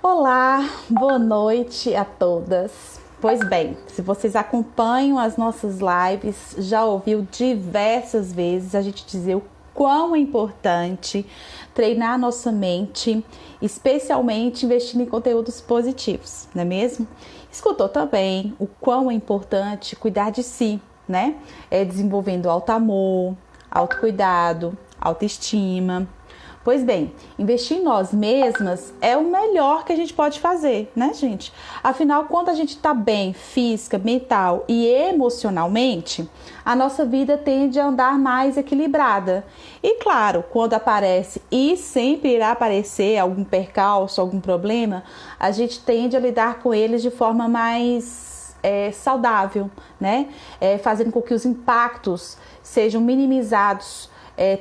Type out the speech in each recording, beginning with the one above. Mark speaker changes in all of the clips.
Speaker 1: Olá, boa noite a todas. Pois bem, se vocês acompanham as nossas lives, já ouviu diversas vezes a gente dizer o quão é importante treinar a nossa mente, especialmente investindo em conteúdos positivos, não é mesmo? Escutou também o quão é importante cuidar de si, né? Desenvolvendo auto-amor, autocuidado, autoestima. Pois bem, investir em nós mesmas é o melhor que a gente pode fazer, né, gente? Afinal, quando a gente tá bem física, mental e emocionalmente, a nossa vida tende a andar mais equilibrada. E claro, quando aparece e sempre irá aparecer algum percalço, algum problema, a gente tende a lidar com eles de forma mais saudável, né? Fazendo com que os impactos sejam minimizados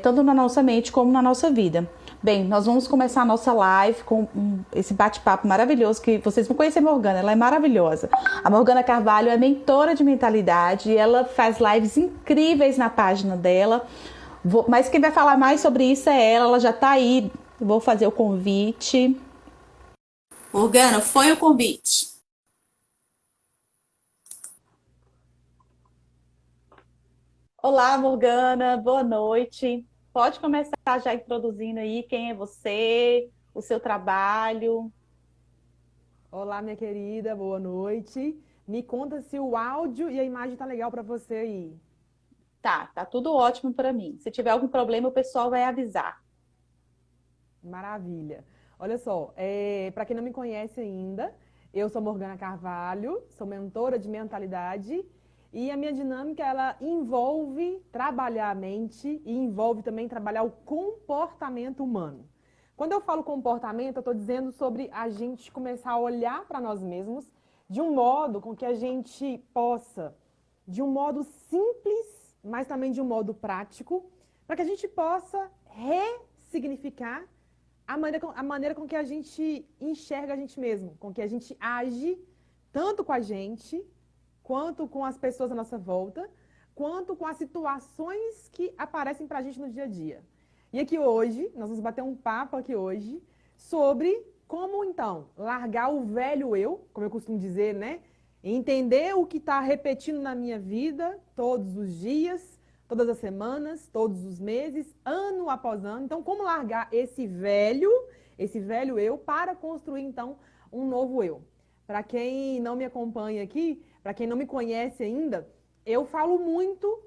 Speaker 1: tanto na nossa mente como na nossa vida. Bem, nós vamos começar a nossa live com esse bate-papo maravilhoso que vocês vão conhecer a Morgana, ela é maravilhosa. A Morgana Carvalho é mentora de mentalidade e ela faz lives incríveis na página dela. Mas quem vai falar mais sobre isso é ela já tá aí. Vou fazer o convite. Morgana, foi o convite. Olá, Morgana, boa noite. Pode começar já introduzindo aí quem é você, o seu trabalho.
Speaker 2: Olá, minha querida, boa noite. Me conta se o áudio e a imagem tá legal para você aí.
Speaker 1: Tá tudo ótimo para mim. Se tiver algum problema, o pessoal vai avisar.
Speaker 2: Maravilha. Olha só, para quem não me conhece ainda, eu sou Morgana Carvalho, sou mentora de mentalidade e a minha dinâmica ela envolve trabalhar a mente e envolve também trabalhar o comportamento humano. Quando eu falo comportamento, eu estou dizendo sobre a gente começar a olhar para nós mesmos de um modo com que a gente possa, de um modo simples, mas também de um modo prático, para que a gente possa ressignificar a maneira com que a gente enxerga a gente mesmo, com que a gente age, tanto com a gente, quanto com as pessoas à nossa volta, quanto com as situações que aparecem para a gente no dia a dia. E aqui hoje, nós vamos bater um papo aqui hoje sobre como então largar o velho eu, como eu costumo dizer, né? Entender o que está repetindo na minha vida todos os dias, todas as semanas, todos os meses, ano após ano. Então, como largar esse velho eu, para construir então um novo eu? Para quem não me acompanha aqui, para quem não me conhece ainda, eu falo muito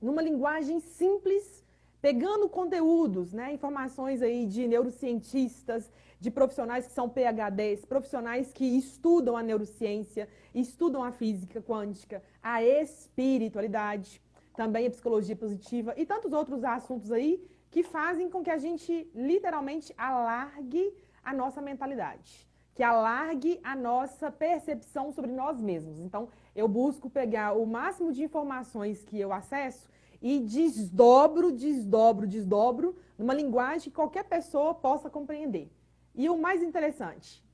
Speaker 2: numa linguagem simples, pegando conteúdos, né, informações aí de neurocientistas, de profissionais que são PhDs, profissionais que estudam a neurociência, estudam a física quântica, a espiritualidade, também a psicologia positiva e tantos outros assuntos aí que fazem com que a gente literalmente alargue a nossa mentalidade, que alargue a nossa percepção sobre nós mesmos. Então, eu busco pegar o máximo de informações que eu acesso e desdobro numa linguagem que qualquer pessoa possa compreender. E o mais interessante,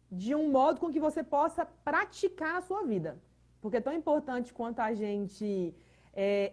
Speaker 2: de um modo com que você possa praticar na sua vida. Porque é tão importante quanto a gente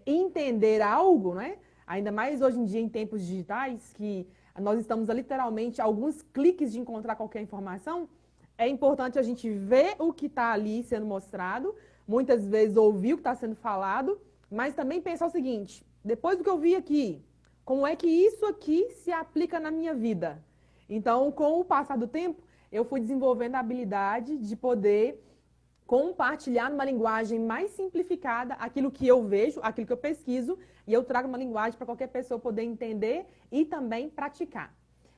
Speaker 2: entender algo, né? Ainda mais hoje em dia em tempos digitais, que nós estamos a literalmente a alguns cliques de encontrar qualquer informação, é importante a gente ver o que está ali sendo mostrado, muitas vezes ouvir o que está sendo falado, mas também pensar o seguinte: depois do que eu vi aqui, como é que isso aqui se aplica na minha vida? Então, com o passar do tempo, eu fui desenvolvendo a habilidade de poder compartilhar numa linguagem mais simplificada aquilo que eu vejo, aquilo que eu pesquiso, e eu trago uma linguagem para qualquer pessoa poder entender e também praticar.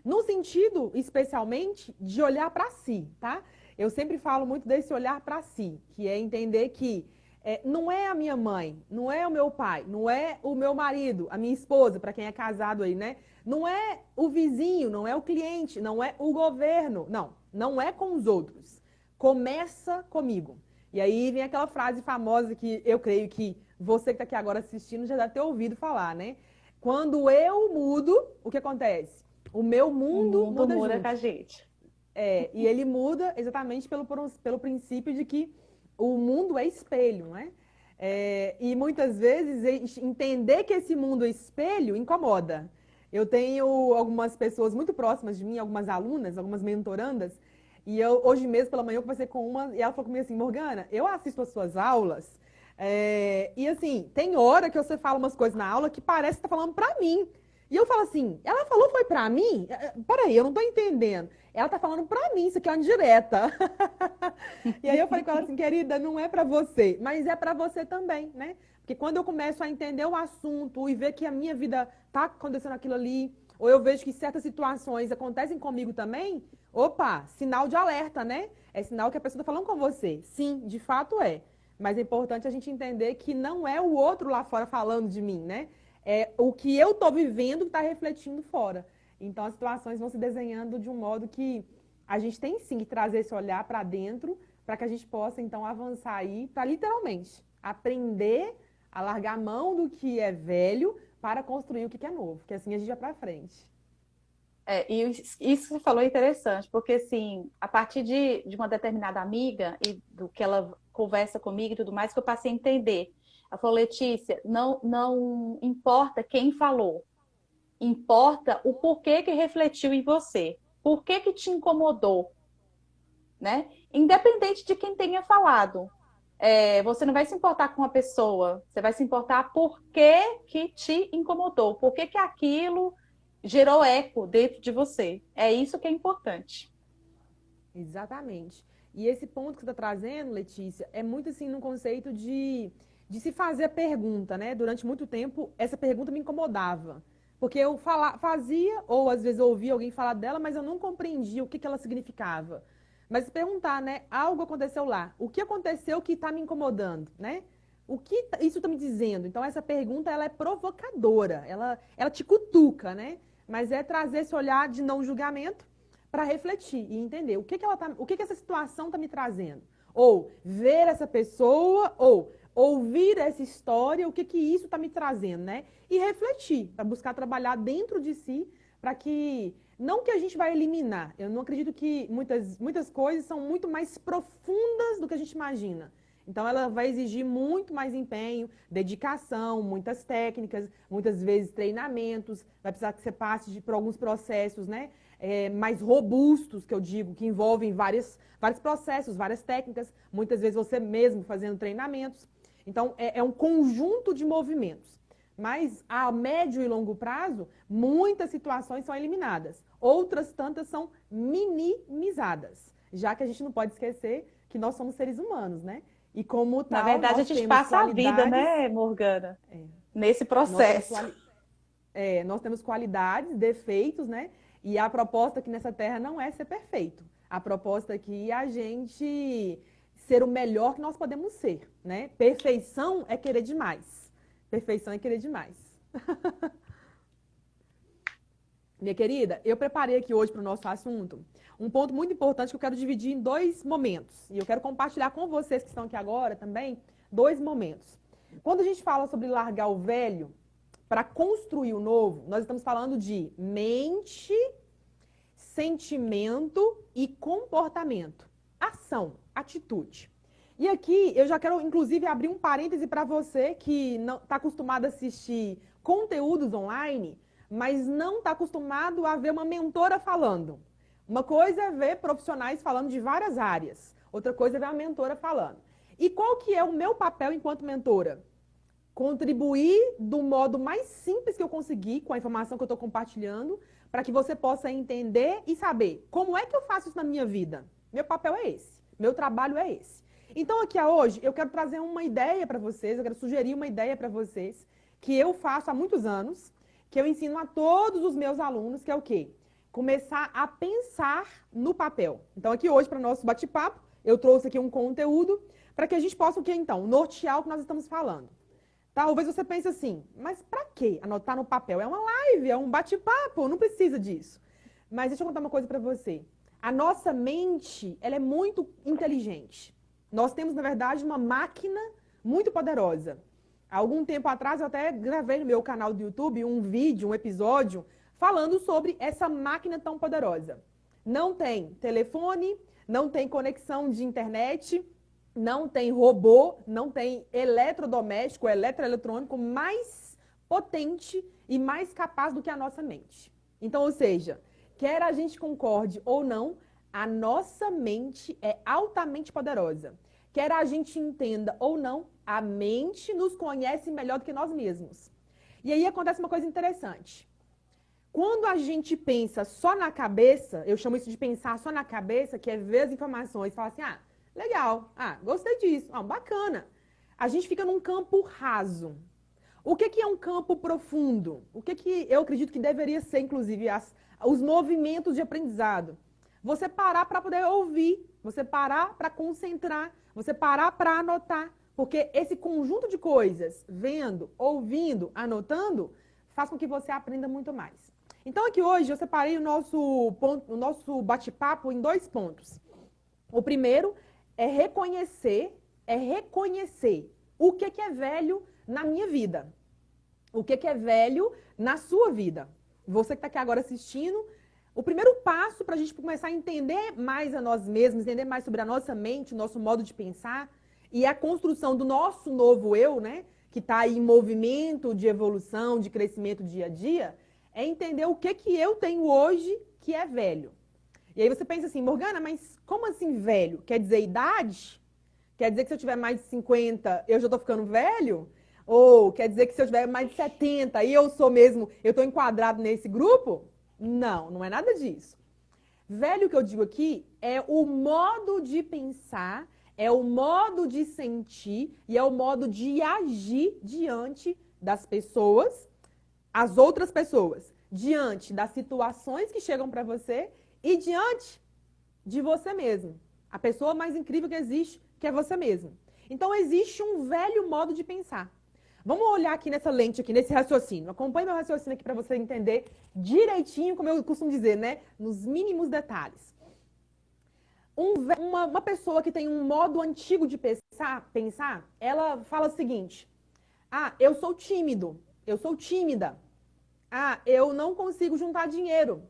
Speaker 2: No sentido, especialmente, de olhar para si, tá? Eu sempre falo muito desse olhar para si, que é entender que não é a minha mãe, não é o meu pai, não é o meu marido, a minha esposa, para quem é casado aí, né? Não é o vizinho, não é o cliente, não é o governo, não é com os outros. Começa comigo. E aí vem aquela frase famosa que eu creio que você que está aqui agora assistindo já deve ter ouvido falar, né? Quando eu mudo, o que acontece? O meu
Speaker 1: O
Speaker 2: mundo
Speaker 1: mundo
Speaker 2: muda
Speaker 1: muda com
Speaker 2: junto.
Speaker 1: a gente.
Speaker 2: E ele muda exatamente pelo princípio de que o mundo é espelho, né? E muitas vezes entender que esse mundo é espelho incomoda. Eu tenho algumas pessoas muito próximas de mim, algumas alunas, algumas mentorandas, e eu, hoje mesmo, pela manhã, eu conversei com uma, e ela falou comigo assim, Morgana, eu assisto as suas aulas, e assim, tem hora que você fala umas coisas na aula que parece que tá falando pra mim. E eu falo assim, ela falou foi pra mim? Peraí, eu não tô entendendo. Ela tá falando pra mim, isso aqui é uma indireta. E aí eu falei com ela assim, querida, não é pra você, mas é pra você também, né? Porque quando eu começo a entender o assunto e ver que a minha vida tá acontecendo aquilo ali, ou eu vejo que certas situações acontecem comigo também, opa, sinal de alerta, né? É sinal que a pessoa tá falando com você. Sim, de fato é. Mas é importante a gente entender que não é o outro lá fora falando de mim, né? É o que eu tô vivendo que está refletindo fora. Então as situações vão se desenhando de um modo que a gente tem sim que trazer esse olhar para dentro, para que a gente possa então avançar aí, para literalmente aprender a largar a mão do que é velho para construir o que é novo, que assim a gente vai para frente.
Speaker 1: E isso que você falou é interessante, porque assim, a partir de uma determinada amiga e do que ela conversa comigo e tudo mais, que eu passei a entender. Ela falou, Letícia, não importa quem falou, importa o porquê que refletiu em você, por que que te incomodou, né? Independente de quem tenha falado. Você não vai se importar com a pessoa, você vai se importar por que que te incomodou, por que que aquilo gerou eco dentro de você. É isso que é importante.
Speaker 2: Exatamente. E esse ponto que você está trazendo, Letícia, é muito assim no conceito de se fazer a pergunta, né? Durante muito tempo, essa pergunta me incomodava. Porque eu fazia, ou às vezes ouvia alguém falar dela, mas eu não compreendia o que, que ela significava. Mas se perguntar, né? Algo aconteceu lá. O que aconteceu que está me incomodando, né? O que isso está me dizendo? Então, essa pergunta, ela é provocadora. Ela te cutuca, né? Mas é trazer esse olhar de não julgamento para refletir e entender o que essa situação está me trazendo. Ou ver essa pessoa, ou ouvir essa história, o que que isso está me trazendo, né? E refletir, para buscar trabalhar dentro de si, para que, não que a gente vai eliminar, eu não acredito que muitas coisas são muito mais profundas do que a gente imagina. Então, ela vai exigir muito mais empenho, dedicação, muitas técnicas, muitas vezes treinamentos, vai precisar que você passe por alguns processos, né? Mais robustos, que eu digo, que envolvem vários processos, várias técnicas, muitas vezes você mesmo fazendo treinamentos. Então, é um conjunto de movimentos. Mas a médio e longo prazo, muitas situações são eliminadas, outras tantas são minimizadas, já que a gente não pode esquecer que nós somos seres humanos, né? E como
Speaker 1: Na
Speaker 2: tal,
Speaker 1: verdade, a
Speaker 2: nós
Speaker 1: gente
Speaker 2: temos
Speaker 1: passa a vida,
Speaker 2: qualidades,
Speaker 1: né, Morgana, nesse
Speaker 2: nós temos,
Speaker 1: processo.
Speaker 2: nós temos qualidades, defeitos, né? E a proposta aqui nessa terra não é ser perfeito. A proposta aqui é a gente ser o melhor que nós podemos ser, né? Perfeição é querer demais. Perfeição é querer demais. Minha querida, eu preparei aqui hoje para o nosso assunto um ponto muito importante que eu quero dividir em dois momentos. E eu quero compartilhar com vocês que estão aqui agora também dois momentos. Quando a gente fala sobre largar o velho para construir o novo, nós estamos falando de mente, sentimento e comportamento. Ação, atitude. E aqui eu já quero, inclusive, abrir um parêntese para você que não está acostumado a assistir conteúdos online, mas não está acostumado a ver uma mentora falando. Uma coisa é ver profissionais falando de várias áreas, outra coisa é ver uma mentora falando. E qual que é o meu papel enquanto mentora? Contribuir do modo mais simples que eu conseguir com a informação que eu estou compartilhando, para que você possa entender e saber como é que eu faço isso na minha vida. Meu papel é esse, meu trabalho é esse. Então, aqui hoje, eu quero trazer uma ideia para vocês, eu quero sugerir uma ideia para vocês, que eu faço há muitos anos, que eu ensino a todos os meus alunos, que é o quê? Começar a pensar no papel. Então, aqui hoje, para o nosso bate-papo, eu trouxe aqui um conteúdo para que a gente possa, o quê, então? Nortear o que nós estamos falando. Talvez você pense assim, mas para que anotar no papel? É uma live, é um bate-papo, não precisa disso. Mas deixa eu contar uma coisa para você. A nossa mente, ela é muito inteligente. Nós temos, na verdade, uma máquina muito poderosa. Há algum tempo atrás, eu até gravei no meu canal do YouTube um vídeo, um episódio, falando sobre essa máquina tão poderosa. Não tem telefone, não tem conexão de internet, não tem robô, não tem eletrodoméstico, eletroeletrônico mais potente e mais capaz do que a nossa mente. Então, ou seja, quer a gente concorde ou não, a nossa mente é altamente poderosa. Quer a gente entenda ou não, a mente nos conhece melhor do que nós mesmos. E aí acontece uma coisa interessante. Quando a gente pensa só na cabeça, eu chamo isso de pensar só na cabeça, que é ver as informações e falar assim, ah, legal, ah, gostei disso, ah, bacana. A gente fica num campo raso. O que é um campo profundo? O que eu acredito que deveria ser, inclusive, os movimentos de aprendizado? Você parar para poder ouvir, você parar para concentrar, você parar para anotar. Porque esse conjunto de coisas, vendo, ouvindo, anotando, faz com que você aprenda muito mais. Então, aqui hoje eu separei o nosso bate-papo em 2 pontos. O primeiro é reconhecer o que é velho na minha vida. O que é velho na sua vida. Você que está aqui agora assistindo, o primeiro passo para a gente começar a entender mais a nós mesmos, entender mais sobre a nossa mente, o nosso modo de pensar e a construção do nosso novo eu, né? Que está aí em movimento de evolução, de crescimento dia a dia, é entender o que eu tenho hoje que é velho. E aí você pensa assim, Morgana, mas como assim velho? Quer dizer idade? Quer dizer que se eu tiver mais de 50, eu já estou ficando velho? Ou quer dizer que se eu tiver mais de 70 e eu estou enquadrado nesse grupo? Não, não é nada disso. Velho que eu digo aqui é o modo de pensar, é o modo de sentir e é o modo de agir diante das pessoas, as outras pessoas, diante das situações que chegam para você e diante de você mesmo. A pessoa mais incrível que existe, que é você mesmo. Então, existe um velho modo de pensar. Vamos olhar aqui nessa lente, aqui, nesse raciocínio. Acompanhe meu raciocínio aqui para você entender direitinho, como eu costumo dizer, né? Nos mínimos detalhes. Uma pessoa que tem um modo antigo de pensar, ela fala o seguinte: ah, eu sou tímido, eu sou tímida. Ah, eu não consigo juntar dinheiro.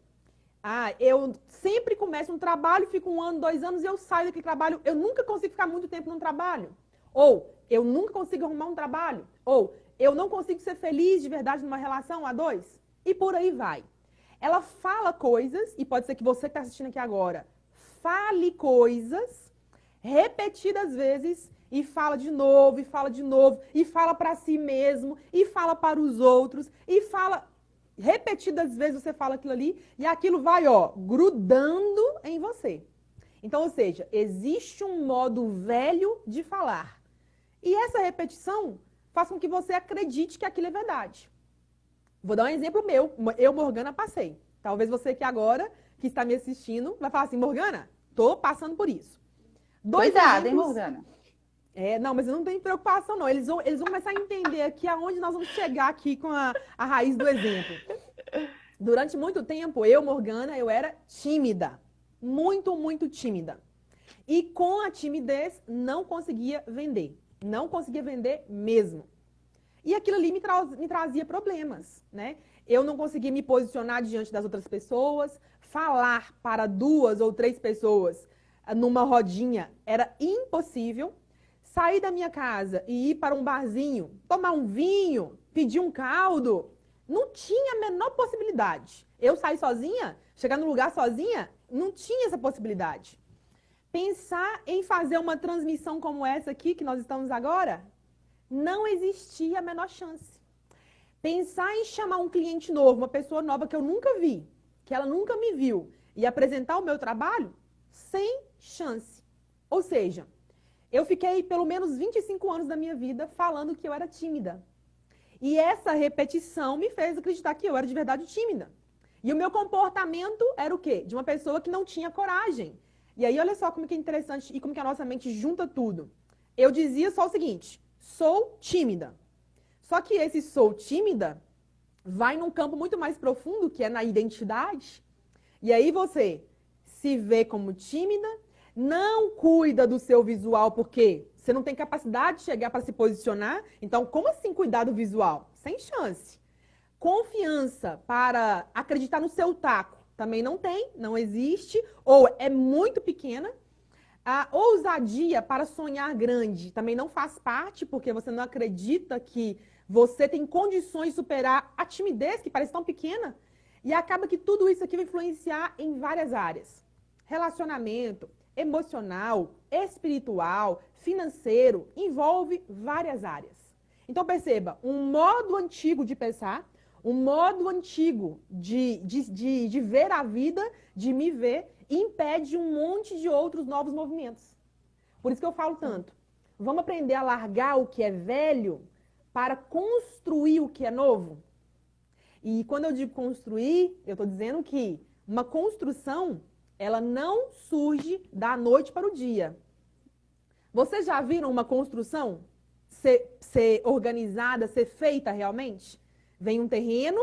Speaker 2: Ah, eu sempre começo um trabalho, fico 1 ano, 2 anos e eu saio daquele trabalho. Eu nunca consigo ficar muito tempo num trabalho. Ou eu nunca consigo arrumar um trabalho. Ou eu não consigo ser feliz de verdade numa relação a 2. E por aí vai. Ela fala coisas, e pode ser que você que está assistindo aqui agora, fale coisas repetidas vezes e fala de novo, e fala de novo, e fala para si mesmo, e fala para os outros, e fala... Repetidas vezes você fala aquilo ali e aquilo vai, ó, grudando em você. Então, ou seja, existe um modo velho de falar. E essa repetição faz com que você acredite que aquilo é verdade. Vou dar um exemplo meu. Eu, Morgana, passei. Talvez você que agora, que está me assistindo, vai falar assim, Morgana, tô passando por isso.
Speaker 1: Cuidado, hein, Morgana?
Speaker 2: Não, mas eu não tenho preocupação, não. Eles vão começar a entender aqui aonde nós vamos chegar aqui com a raiz do exemplo. Durante muito tempo, eu, Morgana, eu era tímida. Muito, muito tímida. E com a timidez, não conseguia vender. Não conseguia vender mesmo. E aquilo ali me trazia problemas, né? Eu não conseguia me posicionar diante das outras pessoas, falar para 2 ou 3 pessoas numa rodinha era impossível. Sair da minha casa e ir para um barzinho, tomar um vinho, pedir um caldo, não tinha a menor possibilidade. Eu sair sozinha, chegar no lugar sozinha, não tinha essa possibilidade. Pensar em fazer uma transmissão como essa aqui, que nós estamos agora, não existia a menor chance. Pensar em chamar um cliente novo, uma pessoa nova que eu nunca vi, que ela nunca me viu, e apresentar o meu trabalho, sem chance. Ou seja, eu fiquei pelo menos 25 anos da minha vida falando que eu era tímida. E essa repetição me fez acreditar que eu era de verdade tímida. E o meu comportamento era o quê? De uma pessoa que não tinha coragem. E aí, olha só como que é interessante e como que a nossa mente junta tudo. Eu dizia só o seguinte, sou tímida. Só que esse sou tímida vai num campo muito mais profundo, que é na identidade. E aí você se vê como tímida, não cuida do seu visual porque você não tem capacidade de chegar para se posicionar. Então, como assim cuidar do visual? Sem chance. Confiança para acreditar no seu taco também não tem, não existe, ou é muito pequena. A ousadia para sonhar grande também não faz parte, porque você não acredita que Você tem condições de superar a timidez, que parece tão pequena, e acaba que tudo isso aqui vai influenciar em várias áreas. Relacionamento, emocional, espiritual, financeiro, envolve várias áreas. Então perceba, um modo antigo de pensar, um modo antigo de ver a vida, de me ver, impede um monte de outros novos movimentos. Por isso que eu falo tanto. Vamos aprender a largar o que é velho para construir o que é novo? E quando eu digo construir, eu estou dizendo que uma construção, ela não surge da noite para o dia. Vocês já viram uma construção ser organizada, ser feita realmente? Vem um terreno,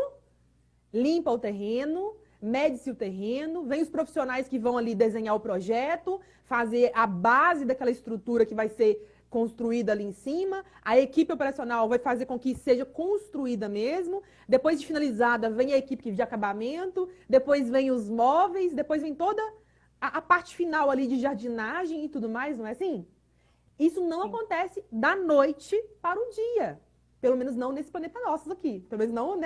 Speaker 2: limpa o terreno, mede-se o terreno, vem os profissionais que vão ali desenhar o projeto, fazer a base daquela estrutura que vai ser construída ali em cima, a equipe operacional vai fazer com que seja construída mesmo, depois de finalizada vem a equipe de acabamento, depois vem os móveis, depois vem toda a parte final ali de jardinagem e tudo mais, não é assim? Isso não acontece da noite para o dia. Pelo menos não nesse planeta nosso aqui. Pelo menos não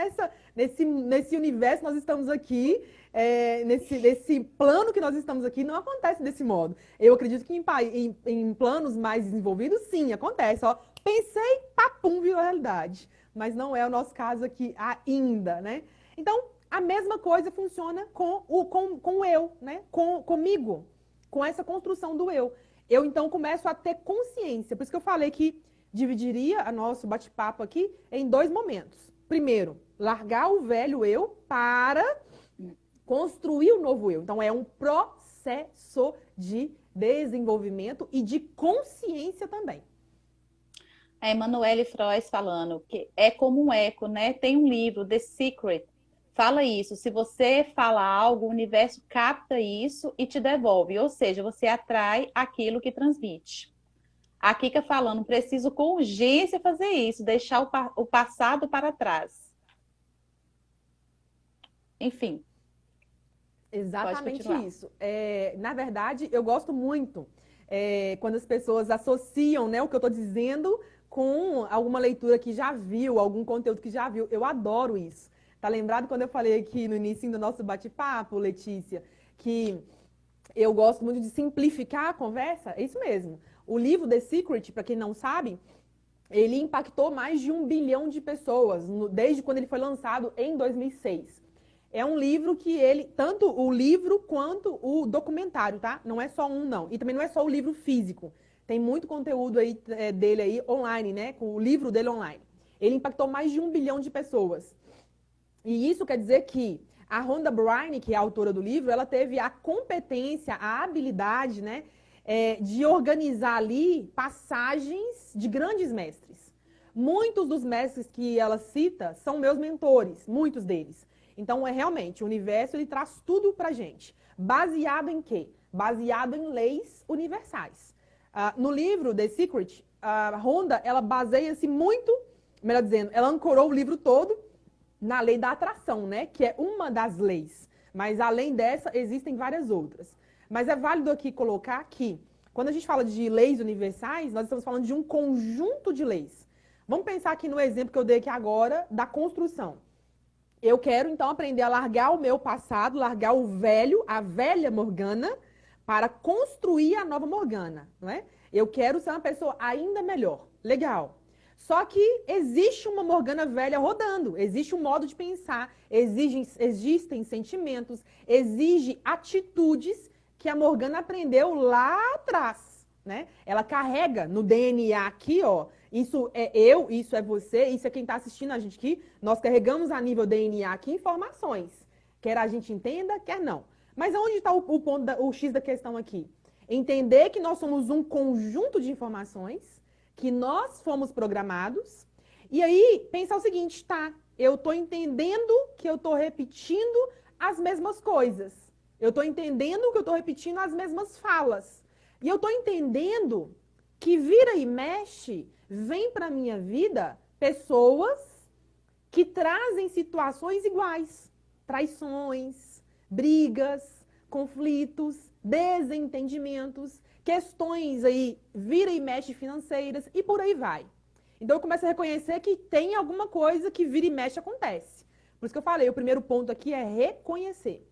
Speaker 2: nesse universo que nós estamos aqui, nesse plano que nós estamos aqui, não acontece desse modo. Eu acredito que em planos mais desenvolvidos, sim, acontece. Ó, pensei, papum, virou realidade. Mas não é o nosso caso aqui ainda, né? Então, a mesma coisa funciona com o eu, né? Comigo, com essa construção do eu. Eu, então, começo a ter consciência. Por isso que eu falei que dividiria o nosso bate-papo aqui em 2 momentos. Primeiro, largar o velho eu para construir o novo eu. Então, é um processo de desenvolvimento e de consciência também.
Speaker 1: A Emanuele Frois falando que é como um eco, né? Tem um livro, The Secret, fala isso. Se você fala algo, o universo capta isso e te devolve. Ou seja, você atrai aquilo que transmite. A Kika falando, preciso com urgência fazer isso, deixar o passado para trás. Enfim.
Speaker 2: Exatamente isso. Na verdade, eu gosto muito quando as pessoas associam, né, o que eu estou dizendo com alguma leitura que já viu, algum conteúdo que já viu. Eu adoro isso. Tá lembrado quando eu falei aqui no início do nosso bate-papo, Letícia, que eu gosto muito de simplificar a conversa? É isso mesmo. O livro The Secret, para quem não sabe, ele impactou mais de 1 bilhão de pessoas desde quando ele foi lançado em 2006. É um livro que ele, tanto o livro quanto o documentário, tá? Não é só um, não. E também não é só o livro físico. Tem muito conteúdo aí dele aí online, né? Com o livro dele online. Ele impactou mais de 1 bilhão de pessoas. E isso quer dizer que a Rhonda Byrne, que é a autora do livro, ela teve a competência, a habilidade, né? De organizar ali passagens de grandes mestres. Muitos dos mestres que ela cita são meus mentores, muitos deles. Então, realmente, o universo ele traz tudo pra gente. Baseado em quê? Baseado em leis universais. No livro The Secret, a Rhonda, ela baseia-se muito, melhor dizendo, ela ancorou o livro todo na lei da atração, né? Que é uma das leis. Mas, além dessa, existem várias outras. Mas é válido aqui colocar que, quando a gente fala de leis universais, nós estamos falando de um conjunto de leis. Vamos pensar aqui no exemplo que eu dei aqui agora da construção. Eu quero, então, aprender a largar o meu passado, largar o velho, a velha Morgana, para construir a nova Morgana, não é? Eu quero ser uma pessoa ainda melhor. Legal. Só que existe uma Morgana velha rodando, existe um modo de pensar, existem sentimentos, exige atitudes que a Morgana aprendeu lá atrás, né? Ela carrega no DNA aqui, ó, isso é eu, isso é você, isso é quem está assistindo a gente aqui. Nós carregamos a nível DNA aqui informações. Quer a gente entenda, quer não. Mas onde está o ponto, o X da questão aqui? Entender que nós somos um conjunto de informações, que nós fomos programados. E aí, pensar o seguinte, tá, eu estou entendendo que eu estou repetindo as mesmas coisas. Eu estou entendendo que eu estou repetindo as mesmas falas. E eu estou entendendo que vira e mexe, vem para a minha vida pessoas que trazem situações iguais. Traições, brigas, conflitos, desentendimentos, questões aí, vira e mexe financeiras e por aí vai. Então eu começo a reconhecer que tem alguma coisa que vira e mexe acontece. Por isso que eu falei, o primeiro ponto aqui é reconhecer.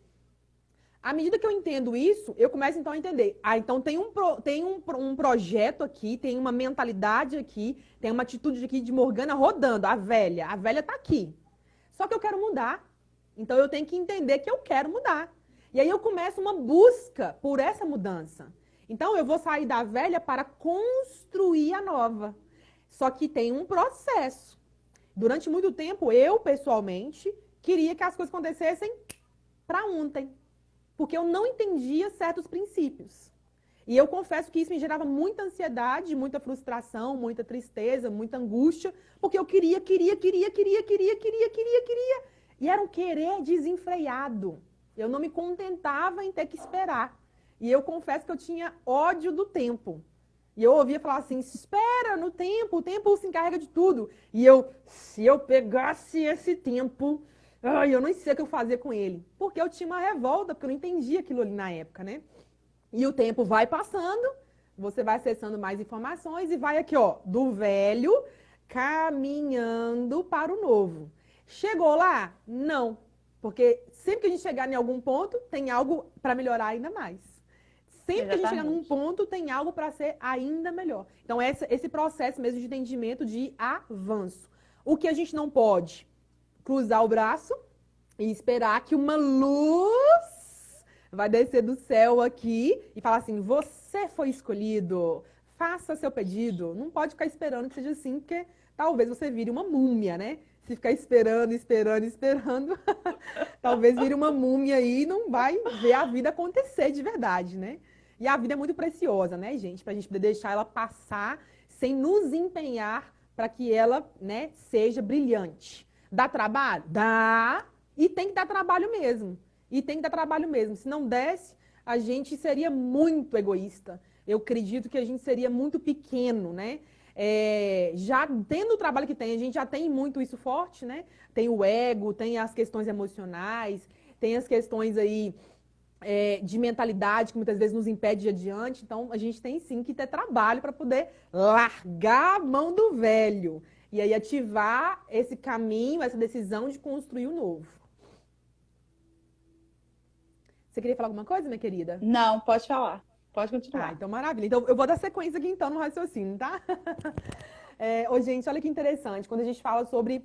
Speaker 2: À medida que eu entendo isso, eu começo então a entender. Ah, então tem um projeto aqui, tem uma mentalidade aqui, tem uma atitude aqui de Morgana rodando, a velha tá aqui. Só que eu quero mudar. Então eu tenho que entender que eu quero mudar. E aí eu começo uma busca por essa mudança. Então eu vou sair da velha para construir a nova. Só que tem um processo. Durante muito tempo, eu, pessoalmente, queria que as coisas acontecessem para ontem. Porque eu não entendia certos princípios. E eu confesso que isso me gerava muita ansiedade, muita frustração, muita tristeza, muita angústia, porque eu queria. E era um querer desenfreado. Eu não me contentava em ter que esperar. E eu confesso que eu tinha ódio do tempo. E eu ouvia falar assim, espera no tempo, o tempo se encarrega de tudo. E se eu pegasse esse tempo, eu não sei o que eu fazia com ele. Porque eu tinha uma revolta, porque eu não entendia aquilo ali na época, né? E o tempo vai passando, você vai acessando mais informações e vai aqui, ó, do velho caminhando para o novo. Chegou lá? Não. Porque sempre que a gente chegar em algum ponto, tem algo para melhorar ainda mais. Sempre que a gente chegar num ponto, tem algo para ser ainda melhor. Então, esse processo mesmo de entendimento de avanço. O que a gente não pode? Cruzar o braço e esperar que uma luz vai descer do céu aqui e falar assim, você foi escolhido, faça seu pedido. Não pode ficar esperando que seja assim, porque talvez você vire uma múmia, né? Se ficar esperando, talvez vire uma múmia aí e não vai ver a vida acontecer de verdade, né? E a vida é muito preciosa, né, gente? Pra gente poder deixar ela passar sem nos empenhar para que ela, né, seja brilhante. Dá trabalho? Dá. E tem que dar trabalho mesmo. Se não desse, a gente seria muito egoísta. Eu acredito que a gente seria muito pequeno, né? Já tendo o trabalho que tem, a gente já tem muito isso forte, né? Tem o ego, tem as questões emocionais, tem as questões aí de mentalidade que muitas vezes nos impede de ir adiante. Então, a gente tem sim que ter trabalho para poder largar a mão do velho e aí ativar esse caminho, essa decisão de construir o novo. Você queria falar alguma coisa, minha querida?
Speaker 1: Não, pode falar. Pode continuar.
Speaker 2: Então maravilha. Então, eu vou dar sequência aqui, então, no raciocínio, tá? Gente, olha que interessante. Quando a gente fala sobre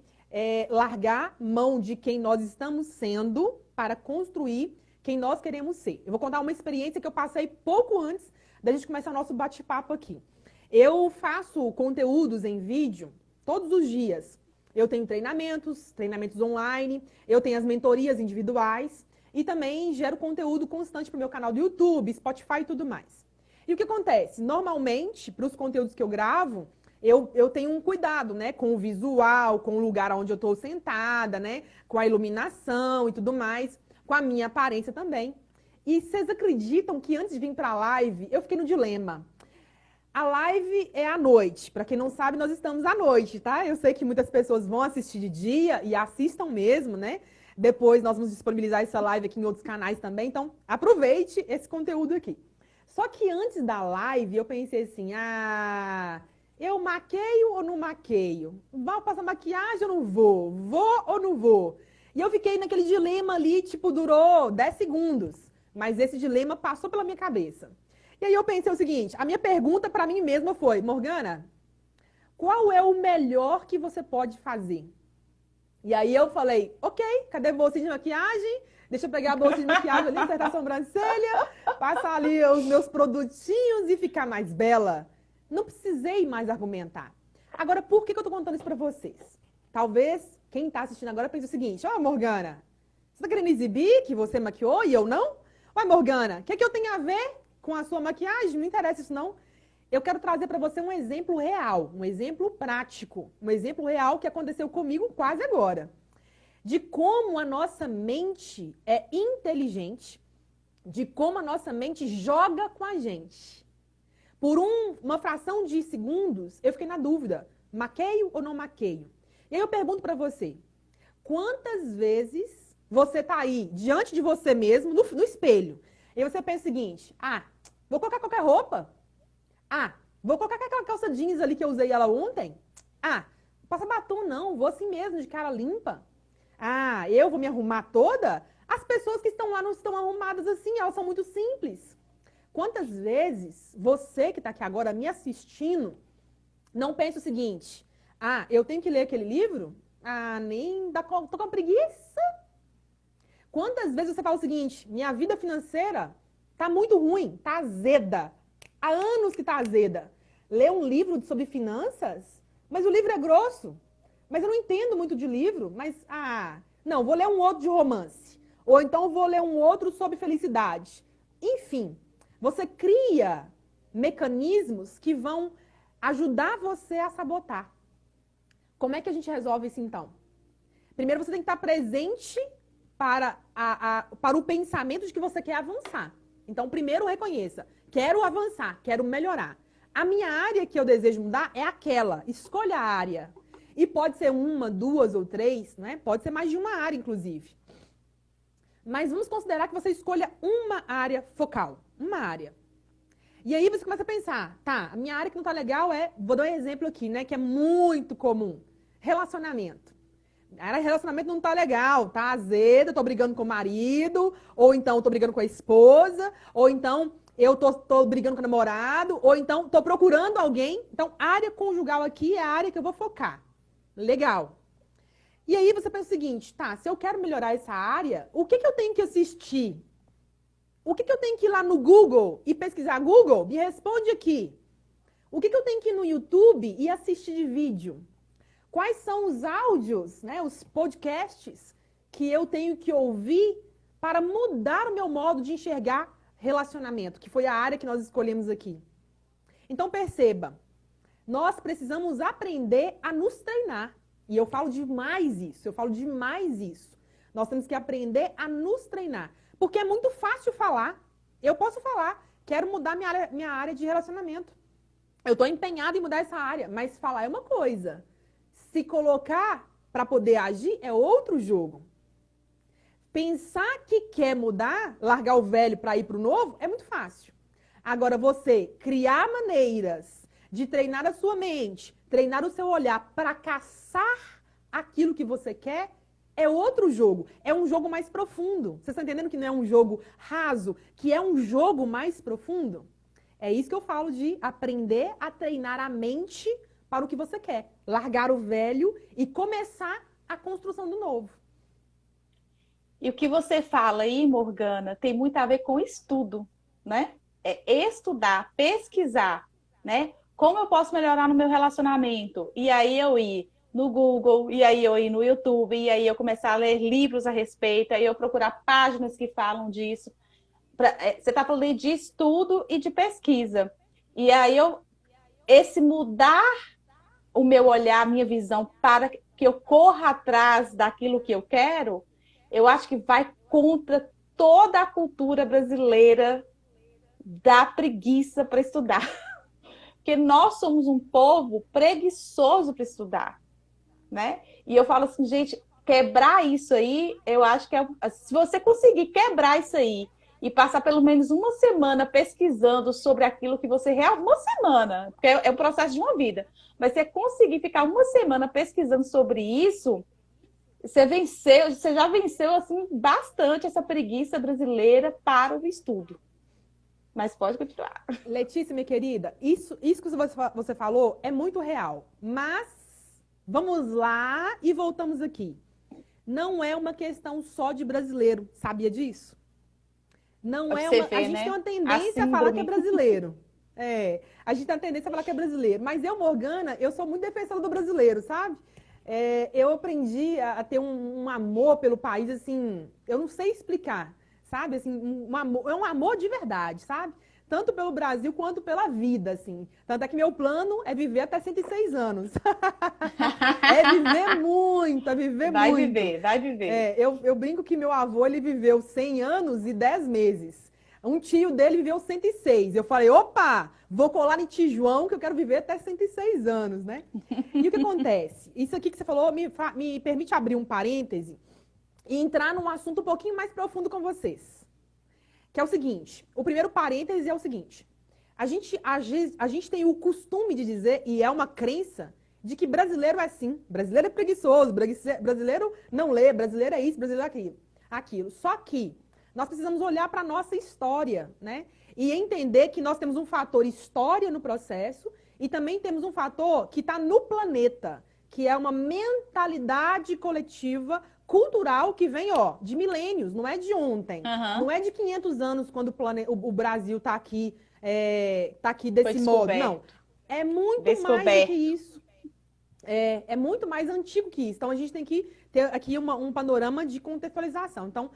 Speaker 2: largar mão de quem nós estamos sendo para construir quem nós queremos ser. Eu vou contar uma experiência que eu passei pouco antes da gente começar o nosso bate-papo aqui. Eu faço conteúdos em vídeo todos os dias. Eu tenho treinamentos online, eu tenho as mentorias individuais e também gero conteúdo constante para o meu canal do YouTube, Spotify e tudo mais. E o que acontece? Normalmente, para os conteúdos que eu gravo, eu tenho um cuidado, né, com o visual, com o lugar onde eu estou sentada, né, com a iluminação e tudo mais, com a minha aparência também. E vocês acreditam que antes de vir para a live, eu fiquei no dilema. A live é à noite. Para quem não sabe, nós estamos à noite, tá? Eu sei que muitas pessoas vão assistir de dia e assistam mesmo, né? Depois nós vamos disponibilizar essa live aqui em outros canais também. Então, aproveite esse conteúdo aqui. Só que antes da live, eu pensei assim, eu maqueio ou não maqueio? Vou passar maquiagem ou não vou? Vou ou não vou? E eu fiquei naquele dilema ali, tipo, durou 10 segundos. Mas esse dilema passou pela minha cabeça. E aí eu pensei o seguinte, a minha pergunta para mim mesma foi, Morgana, qual é o melhor que você pode fazer? E aí eu falei, ok, cadê a bolsinha de maquiagem? Deixa eu pegar a bolsinha de maquiagem ali, acertar a sobrancelha, passar ali os meus produtinhos e ficar mais bela. Não precisei mais argumentar. Agora, por que eu tô contando isso pra vocês? Talvez quem tá assistindo agora pense o seguinte, Morgana, você tá querendo exibir que você maquiou e eu não? Morgana, o que eu tenho a ver com a sua maquiagem? Não interessa isso não. Eu quero trazer para você um exemplo real, um exemplo prático, um exemplo real que aconteceu comigo quase agora. De como a nossa mente é inteligente, de como a nossa mente joga com a gente. Por uma fração de segundos, eu fiquei na dúvida, maqueio ou não maqueio? E aí eu pergunto para você, quantas vezes você tá aí, diante de você mesmo, no espelho, e você pensa o seguinte, vou colocar qualquer roupa? Vou colocar aquela calça jeans ali que eu usei ela ontem? Ah, passa batom não, vou assim mesmo, de cara limpa. Ah, eu vou me arrumar toda? As pessoas que estão lá não estão arrumadas assim, elas são muito simples. Quantas vezes você que está aqui agora me assistindo não pensa o seguinte: ah, eu tenho que ler aquele livro? Ah, nem dá, tô com preguiça. Quantas vezes você fala o seguinte: minha vida financeira tá muito ruim, tá azeda. Há anos que tá azeda. Lê um livro sobre finanças, mas o livro é grosso. Mas eu não entendo muito de livro, mas não, vou ler um outro de romance. Ou então vou ler um outro sobre felicidade. Enfim, você cria mecanismos que vão ajudar você a sabotar. Como é que a gente resolve isso então? Primeiro você tem que estar presente para o pensamento de que você quer avançar. Então, primeiro reconheça, quero avançar, quero melhorar. A minha área que eu desejo mudar é aquela, escolha a área. E pode ser uma, duas ou três, né? Pode ser mais de uma área, inclusive. Mas vamos considerar que você escolha uma área focal, uma área. E aí você começa a pensar, tá, a minha área que não tá legal vou dar um exemplo aqui, né, que é muito comum, relacionamento. A área de relacionamento não tá legal, tá azeda, tô brigando com o marido, ou então tô brigando com a esposa, ou então eu tô brigando com o namorado, ou então tô procurando alguém. Então, área conjugal aqui é a área que eu vou focar. Legal. E aí você pensa o seguinte, tá, se eu quero melhorar essa área, o que eu tenho que assistir? O que eu tenho que ir lá no Google e pesquisar? Google, me responde aqui. O que eu tenho que ir no YouTube e assistir de vídeo? Quais são os áudios, né, os podcasts que eu tenho que ouvir para mudar o meu modo de enxergar relacionamento, que foi a área que nós escolhemos aqui. Então perceba, nós precisamos aprender a nos treinar. E eu falo demais isso. Nós temos que aprender a nos treinar. Porque é muito fácil falar. Eu posso falar, quero mudar minha área de relacionamento. Eu estou empenhada em mudar essa área, mas falar é uma coisa. Se colocar para poder agir é outro jogo. Pensar que quer mudar, largar o velho para ir para o novo, é muito fácil. Agora, você criar maneiras de treinar a sua mente, treinar o seu olhar para caçar aquilo que você quer, é outro jogo. É um jogo mais profundo. Vocês estão entendendo que não é um jogo raso, que é um jogo mais profundo? É isso que eu falo de aprender a treinar a mente para o que você quer. Largar o velho e começar a construção do novo.
Speaker 1: E o que você fala aí, Morgana, tem muito a ver com estudo, né? É estudar, pesquisar, né? Como eu posso melhorar no meu relacionamento? E aí eu ir no Google, e aí eu ir no YouTube, e aí eu começar a ler livros a respeito, aí eu procurar páginas que falam disso. Você está falando de estudo e de pesquisa. E aí esse mudar o meu olhar, a minha visão, para que eu corra atrás daquilo que eu quero, eu acho que vai contra toda a cultura brasileira da preguiça para estudar. Porque nós somos um povo preguiçoso para estudar, né? E eu falo assim, gente, quebrar isso aí, eu acho que se você conseguir quebrar isso aí e passar pelo menos uma semana pesquisando sobre aquilo que você realmente... Uma semana, porque é o processo de uma vida. Mas você conseguir ficar uma semana pesquisando sobre isso, você já venceu assim, bastante essa preguiça brasileira para o estudo. Mas pode continuar.
Speaker 2: Letícia, minha querida, isso que você falou é muito real. Mas vamos lá e voltamos aqui. Não é uma questão só de brasileiro. Sabia disso? Não é uma... A gente tem uma tendência a falar que é brasileiro. A gente tem uma tendência a falar que é brasileiro. Mas eu, Morgana, eu sou muito defensora do brasileiro, sabe? Eu aprendi a ter um amor pelo país, assim, eu não sei explicar, sabe? Assim, é um amor de verdade, sabe? Tanto pelo Brasil quanto pela vida, assim. Tanto é que meu plano é viver até 106 anos. É viver muito, é viver
Speaker 1: vai
Speaker 2: muito.
Speaker 1: Vai viver.
Speaker 2: Eu brinco que meu avô, ele viveu 100 anos e 10 meses. Um tio dele viveu 106. Eu falei, opa, vou colar em Tijuão que eu quero viver até 106 anos, né? E o que acontece? Isso aqui que você falou me permite abrir um parêntese e entrar num assunto um pouquinho mais profundo com vocês. Que é o seguinte, o primeiro parêntese é o seguinte, a gente tem o costume de dizer, e é uma crença, de que brasileiro é assim, brasileiro é preguiçoso, brasileiro não lê, brasileiro é isso, brasileiro é aquilo. Só que nós precisamos olhar para a nossa história, né? E entender que nós temos um fator história no processo e também temos um fator que está no planeta, que é uma mentalidade coletiva cultural que vem, ó, de milênios, não é de ontem. Não é de 500 anos quando o Brasil está aqui, desse modo. Não, é muito mais do que isso. É muito mais antigo que isso. Então, a gente tem que ter aqui um panorama de contextualização. Então,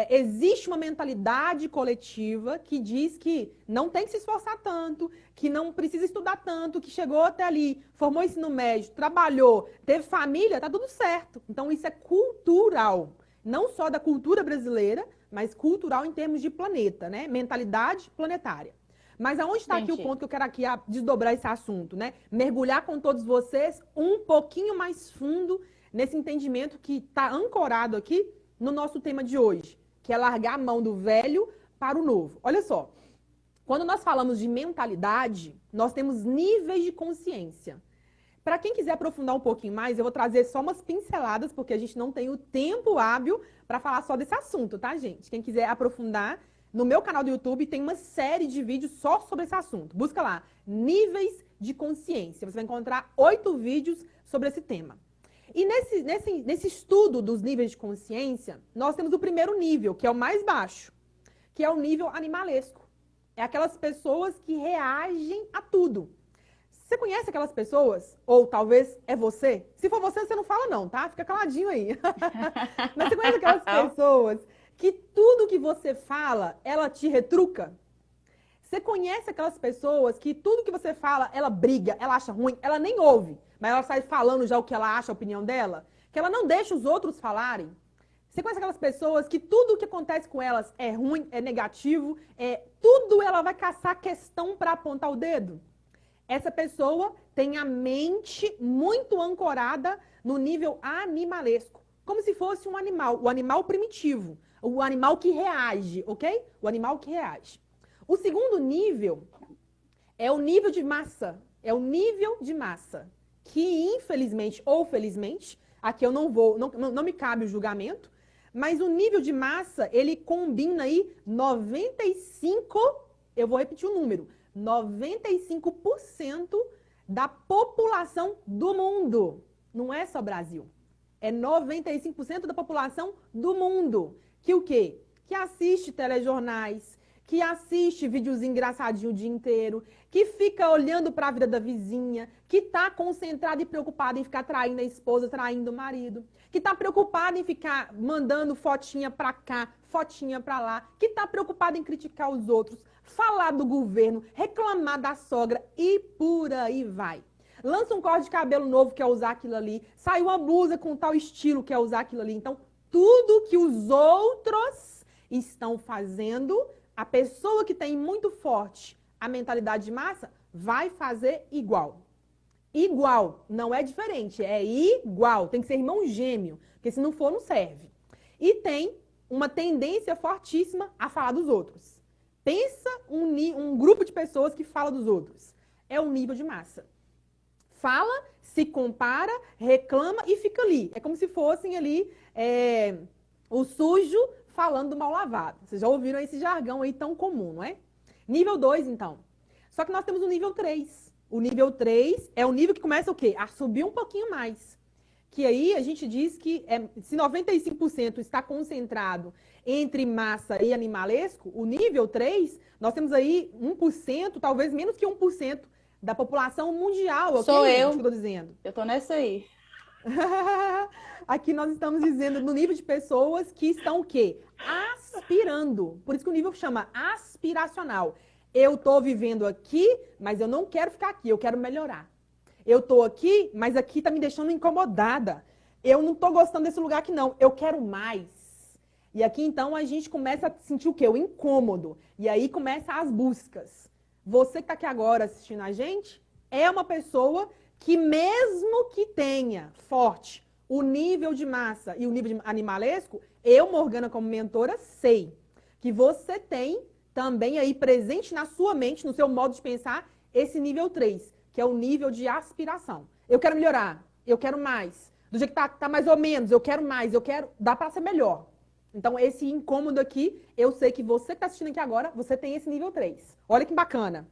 Speaker 2: existe uma mentalidade coletiva que diz que não tem que se esforçar tanto, que não precisa estudar tanto, que chegou até ali, formou ensino médio, trabalhou, teve família, tá tudo certo. Então, isso é cultural. Não só da cultura brasileira, mas cultural em termos de planeta, né? Mentalidade planetária. Mas aonde está aqui o ponto que eu quero aqui desdobrar esse assunto, né? Mergulhar com todos vocês um pouquinho mais fundo nesse entendimento que está ancorado aqui no nosso tema de hoje, que é largar a mão do velho para o novo. Olha só, quando nós falamos de mentalidade, nós temos níveis de consciência. Para quem quiser aprofundar um pouquinho mais, eu vou trazer só umas pinceladas, porque a gente não tem o tempo hábil para falar só desse assunto, tá, gente? Quem quiser aprofundar, no meu canal do YouTube tem uma série de vídeos só sobre esse assunto. Busca lá, níveis de consciência. Você vai encontrar 8 vídeos sobre esse tema. E nesse estudo dos níveis de consciência, nós temos o primeiro nível, que é o mais baixo, que é o nível animalesco. É aquelas pessoas que reagem a tudo. Você conhece aquelas pessoas? Ou talvez é você? Se for você, você não fala não, tá? Fica caladinho aí. Mas você conhece aquelas pessoas que tudo que você fala, ela te retruca? Você conhece aquelas pessoas que tudo que você fala, ela briga, ela acha ruim, ela nem ouve, mas ela sai falando já o que ela acha, a opinião dela, que ela não deixa os outros falarem? Você conhece aquelas pessoas que tudo o que acontece com elas é ruim, é negativo, tudo ela vai caçar questão para apontar o dedo? Essa pessoa tem a mente muito ancorada no nível animalesco, como se fosse um animal, o animal primitivo, o animal que reage, ok? O animal que reage. O segundo nível é o nível de massa, que infelizmente ou felizmente, aqui eu não me cabe o julgamento, mas o nível de massa, ele combina aí 95, eu vou repetir o número, 95% da população do mundo. Não é só Brasil. É 95% da população do mundo. Que o quê? Que assiste telejornais, que assiste videozinho engraçadinho o dia inteiro, que fica olhando para a vida da vizinha, que está concentrado e preocupado em ficar traindo a esposa, traindo o marido, que está preocupado em ficar mandando fotinha para cá, fotinha para lá, que está preocupado em criticar os outros, falar do governo, reclamar da sogra e por aí vai. Lança um corte de cabelo novo, quer usar aquilo ali, sai uma blusa com tal estilo, quer usar aquilo ali. Então, tudo que os outros estão fazendo, a pessoa que tem muito forte a mentalidade de massa vai fazer igual. Igual, não é diferente, é igual. Tem que ser irmão gêmeo, porque se não for, não serve. E tem uma tendência fortíssima a falar dos outros. Pensa um grupo de pessoas que fala dos outros. É o nível de massa. Fala, se compara, reclama e fica ali. É como se fossem ali o sujo falando do mal lavado. Vocês já ouviram esse jargão aí tão comum, não é? Nível 2, então. Só que nós temos o nível 3. O nível 3 é o nível que começa o quê? A subir um pouquinho mais. Que aí a gente diz que se 95% está concentrado entre massa e animalesco, o nível 3, nós temos aí 1%, talvez menos que 1% da população mundial.
Speaker 1: Sou eu.
Speaker 2: Que eu tô dizendo.
Speaker 1: Eu tô nessa aí.
Speaker 2: Aqui nós estamos dizendo no nível de pessoas que estão o quê? Aspirando. Por isso que o nível chama aspiracional. Eu tô vivendo aqui, mas eu não quero ficar aqui, eu quero melhorar. Eu tô aqui, mas aqui tá me deixando incomodada. Eu não tô gostando desse lugar aqui não, eu quero mais. E aqui então a gente começa a sentir o quê? O incômodo. E aí começa as buscas. Você que tá aqui agora assistindo a gente, é uma pessoa que mesmo que tenha forte o nível de massa e o nível de animalesco, eu, Morgana, como mentora, sei que você tem também aí presente na sua mente, no seu modo de pensar, esse nível 3, que é o nível de aspiração. Eu quero melhorar, eu quero mais. Do jeito que tá mais ou menos, eu quero mais, eu quero, dá pra ser melhor. Então, esse incômodo aqui, eu sei que você que tá assistindo aqui agora, você tem esse nível 3. Olha que bacana.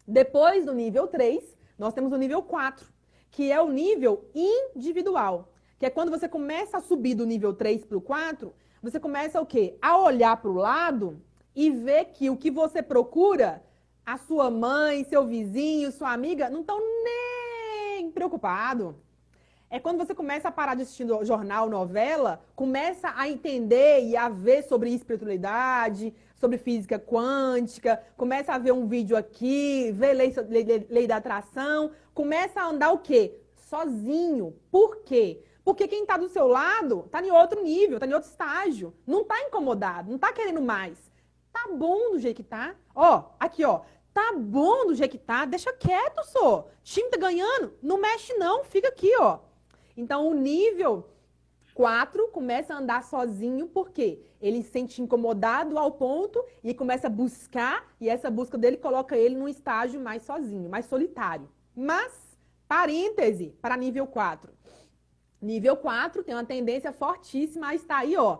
Speaker 2: Depois do nível 3, nós temos o nível 4, que é o nível individual. Que é quando você começa a subir do nível 3 para o 4, você começa o quê? A olhar para o lado e ver que o que você procura, a sua mãe, seu vizinho, sua amiga, não estão nem preocupados. É quando você começa a parar de assistir jornal, novela, começa a entender e a ver sobre espiritualidade, sobre física quântica, começa a ver um vídeo aqui, ver lei da atração, começa a andar o quê? Sozinho. Por quê? Porque quem está do seu lado está em outro nível, está em outro estágio. Não está incomodado, não está querendo mais. Tá bom do jeito que tá. Ó, aqui, ó. Tá bom do jeito que tá, deixa quieto, só. O time tá ganhando, não mexe não, fica aqui, ó. Então, o nível 4 começa a andar sozinho, porque ele se sente incomodado ao ponto e começa a buscar, e essa busca dele coloca ele num estágio mais sozinho, mais solitário. Mas, parêntese, para nível 4. Nível 4 tem uma tendência fortíssima a estar aí, ó,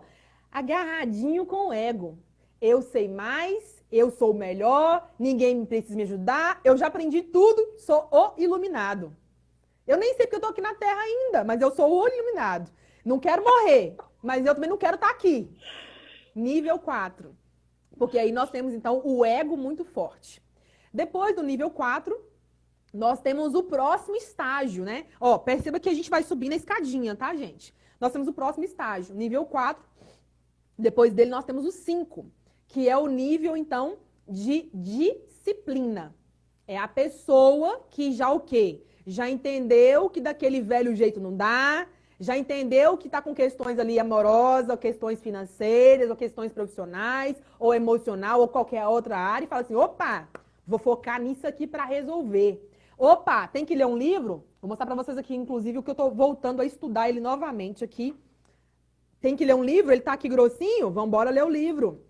Speaker 2: agarradinho com o ego. Eu sei mais, eu sou o melhor, ninguém precisa me ajudar, eu já aprendi tudo, sou o iluminado. Eu nem sei porque eu tô aqui na Terra ainda, mas eu sou o iluminado. Não quero morrer, mas eu também não quero estar aqui. Nível 4. Porque aí nós temos, então, o ego muito forte. Depois do nível 4, nós temos o próximo estágio, né? Ó, perceba que a gente vai subir na escadinha, tá, gente? Nós temos o próximo estágio, nível 4. Depois dele nós temos o 5, que é o nível, então, de disciplina. É a pessoa que já o quê? Já entendeu que daquele velho jeito não dá, já entendeu que está com questões ali amorosas, ou questões financeiras, ou questões profissionais, ou emocional, ou qualquer outra área, e fala assim, opa, vou focar nisso aqui para resolver. Opa, tem que ler um livro? Vou mostrar para vocês aqui, inclusive, o que eu estou voltando a estudar ele novamente aqui. Tem que ler um livro? Ele está aqui grossinho? Vamos embora ler o livro.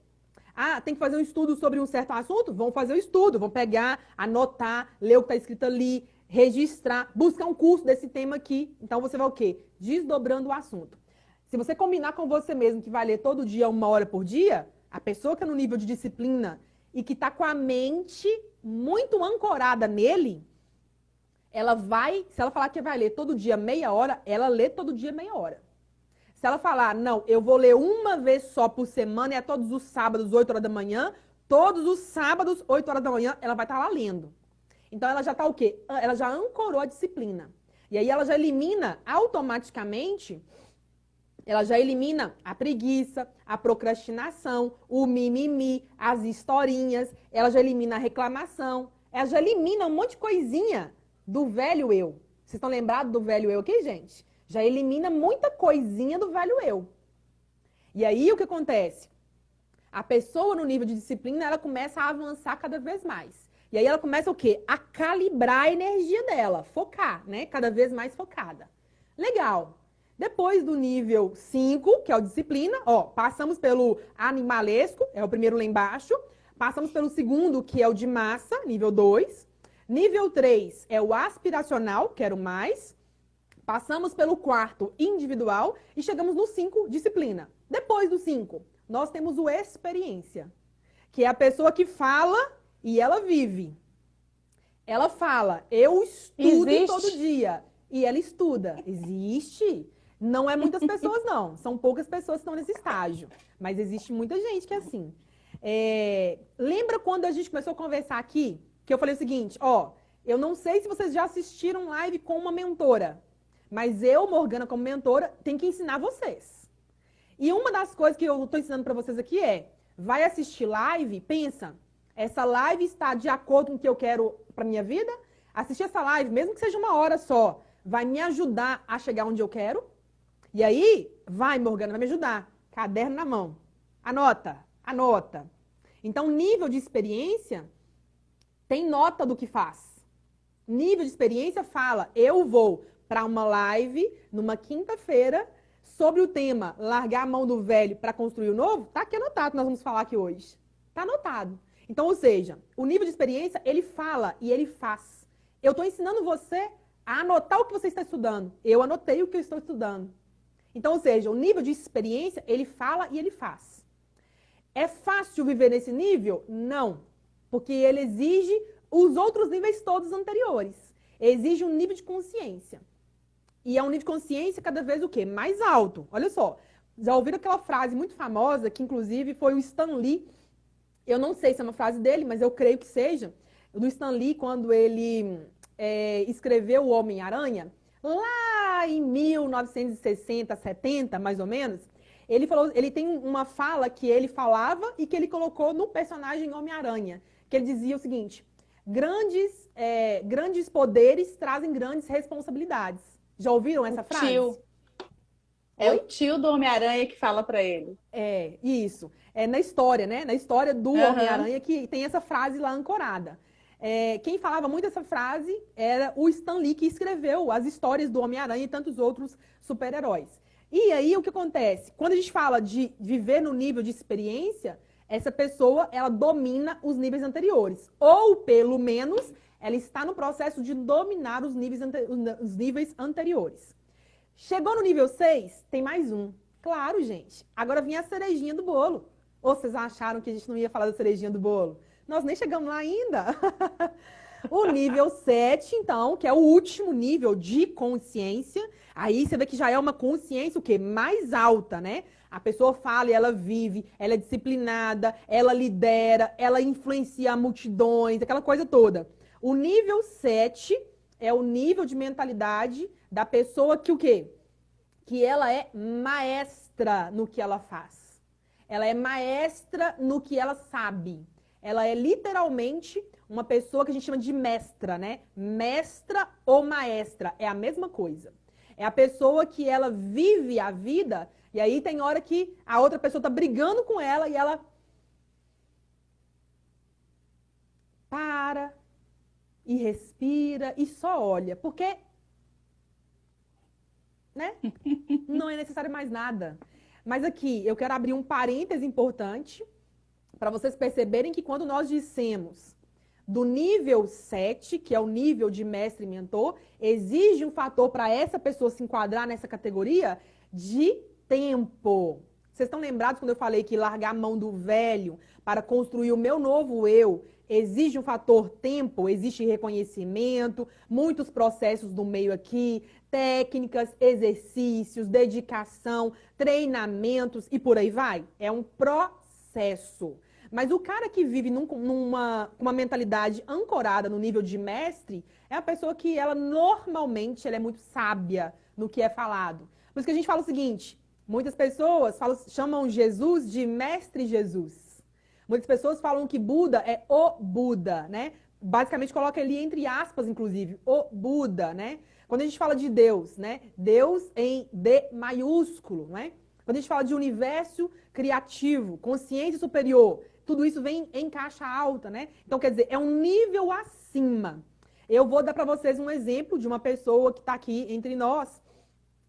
Speaker 2: Ah, tem que fazer um estudo sobre um certo assunto? Vamos fazer o estudo, vamos pegar, anotar, ler o que está escrito ali, registrar, buscar um curso desse tema aqui. Então, você vai o quê? Desdobrando o assunto. Se você combinar com você mesmo que vai ler todo dia 1 hora por dia, a pessoa que é no nível de disciplina e que está com a mente muito ancorada nele, ela vai, se ela falar que vai ler todo dia 30 minutos, ela lê todo dia 30 minutos. Se ela falar, não, eu vou ler uma vez só por semana, e é todos os sábados, 8 horas da manhã, todos os sábados, 8 horas da manhã, ela vai estar lá lendo. Então, ela já está o quê? Ela já ancorou a disciplina. E aí, ela já elimina automaticamente, ela já elimina a preguiça, a procrastinação, o mimimi, as historinhas, ela já elimina a reclamação, ela já elimina um monte de coisinha do velho eu. Vocês estão lembrados do velho eu aqui, gente? Já elimina muita coisinha do velho eu. E aí, o que acontece? A pessoa no nível de disciplina, ela começa a avançar cada vez mais. E aí ela começa o quê? A calibrar a energia dela, focar, né? Cada vez mais focada. Legal. Depois do nível 5, que é o disciplina, ó, passamos pelo animalesco, é o primeiro lá embaixo. Passamos pelo segundo, que é o de massa, nível 2. Nível 3 é o aspiracional, quero mais. Passamos pelo quarto, individual, e chegamos no 5, disciplina. Depois do 5, nós temos o experiência, que é a pessoa que fala e ela vive. Ela fala, eu estudo todo dia. E ela estuda. Existe. Não é muitas pessoas, não. São poucas pessoas que estão nesse estágio. Mas existe muita gente que é assim. Lembra quando a gente começou a conversar aqui? Que eu falei o seguinte, ó, eu não sei se vocês já assistiram live com uma mentora. Mas eu, Morgana, como mentora, tenho que ensinar vocês. E uma das coisas que eu estou ensinando para vocês aqui é, vai assistir live, pensa, essa live está de acordo com o que eu quero para minha vida? Assistir essa live, mesmo que seja 1 hora só, vai me ajudar a chegar onde eu quero? E aí, vai, Morgana, vai me ajudar. Caderno na mão. Anota, anota. Então, nível de experiência tem nota do que faz. Nível de experiência fala, eu vou para uma live numa quinta-feira sobre o tema largar a mão do velho para construir o novo, tá aqui anotado que nós vamos falar aqui hoje. Tá anotado. Então, ou seja, o nível de experiência, ele fala e ele faz. Eu estou ensinando você a anotar o que você está estudando. Eu anotei o que eu estou estudando. Então, ou seja, o nível de experiência, ele fala e ele faz. É fácil viver nesse nível? Não. Porque ele exige os outros níveis todos anteriores. Exige um nível de consciência. E é um nível de consciência cada vez o quê? Mais alto. Olha só. Já ouviram aquela frase muito famosa, que inclusive foi o Stan Lee. Eu não sei se é uma frase dele, mas eu creio que seja. Do Stan Lee, quando ele escreveu O Homem-Aranha, lá em 1960, 70, mais ou menos, ele falou, ele tem uma fala que ele falava e que ele colocou no personagem Homem-Aranha, que ele dizia o seguinte: grandes poderes trazem grandes responsabilidades. Já ouviram essa frase?
Speaker 1: Tio. É o tio do Homem-Aranha que fala pra ele.
Speaker 2: Isso. É na história, né? Na história do Homem-Aranha que tem essa frase lá ancorada. Quem falava muito essa frase era o Stan Lee, que escreveu as histórias do Homem-Aranha e tantos outros super-heróis. E aí, o que acontece? Quando a gente fala de viver no nível de experiência, essa pessoa, ela domina os níveis anteriores. Ou, pelo menos, ela está no processo de dominar os níveis anteriores. Chegou no nível 6, tem mais um. Claro, gente. Agora vinha a cerejinha do bolo. Ou vocês acharam que a gente não ia falar da cerejinha do bolo? Nós nem chegamos lá ainda. O nível 7, então, que é o último nível de consciência. Aí você vê que já é uma consciência o quê? Mais alta, né? A pessoa fala e ela vive, ela é disciplinada, ela lidera, ela influencia multidões, aquela coisa toda. O nível 7 é o nível de mentalidade da pessoa que o quê? Que ela é maestra no que ela faz. Ela é maestra no que ela sabe. Ela é literalmente uma pessoa que a gente chama de mestra, né? Mestra ou maestra, é a mesma coisa. É a pessoa que ela vive a vida, e aí tem hora que a outra pessoa tá brigando com ela e ela para e respira e só olha, porque, né? Não é necessário mais nada. Mas aqui, eu quero abrir um parêntese importante para vocês perceberem que quando nós dissemos do nível 7, que é o nível de mestre e mentor, exige um fator para essa pessoa se enquadrar nessa categoria de tempo. Vocês estão lembrados quando eu falei que largar a mão do velho para construir o meu novo eu exige um fator tempo, existe reconhecimento, muitos processos do meio aqui, técnicas, exercícios, dedicação, treinamentos e por aí vai? É um processo. Mas o cara que vive numa mentalidade ancorada no nível de mestre é a pessoa que ela normalmente ela é muito sábia no que é falado. Por isso que a gente fala o seguinte, muitas pessoas chamam Jesus de Mestre Jesus. Muitas pessoas falam que Buda é o Buda, né? Basicamente coloca ali entre aspas, inclusive, o Buda, né? Quando a gente fala de Deus, né? Deus em D maiúsculo, né? Quando a gente fala de universo criativo, consciência superior, tudo isso vem em caixa alta, né? Então, quer dizer, é um nível acima. Eu vou dar para vocês um exemplo de uma pessoa que está aqui entre nós,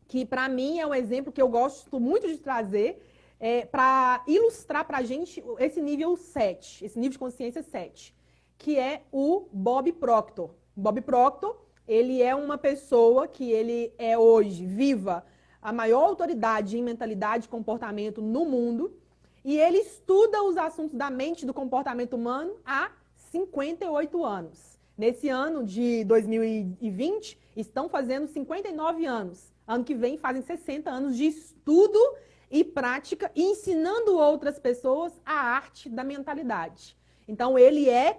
Speaker 2: que para mim é um exemplo que eu gosto muito de trazer para ilustrar para a gente esse nível 7, esse nível de consciência 7, que é o Bob Proctor. Bob Proctor, ele é uma pessoa que ele é hoje viva, a maior autoridade em mentalidade e comportamento no mundo, e ele estuda os assuntos da mente e do comportamento humano há 58 anos. Nesse ano de 2020, estão fazendo 59 anos. Ano que vem fazem 60 anos de estudo e prática, e ensinando outras pessoas a arte da mentalidade. Então, ele é,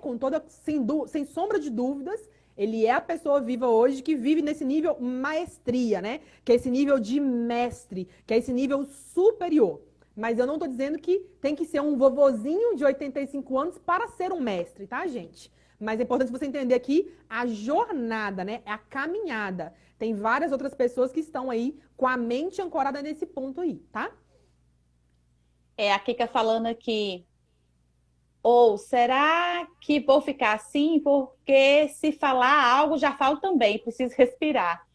Speaker 2: sem sombra de dúvidas, ele é a pessoa viva hoje que vive nesse nível maestria, né? Que é esse nível de mestre, que é esse nível superior. Mas eu não estou dizendo que tem que ser um vovozinho de 85 anos para ser um mestre, tá, gente? Mas é importante você entender aqui a jornada, né? A caminhada. Tem várias outras pessoas que estão aí com a mente ancorada nesse ponto aí, tá?
Speaker 1: A Kika falando aqui. Ou será que vou ficar assim? Porque se falar algo, já falo também, preciso respirar.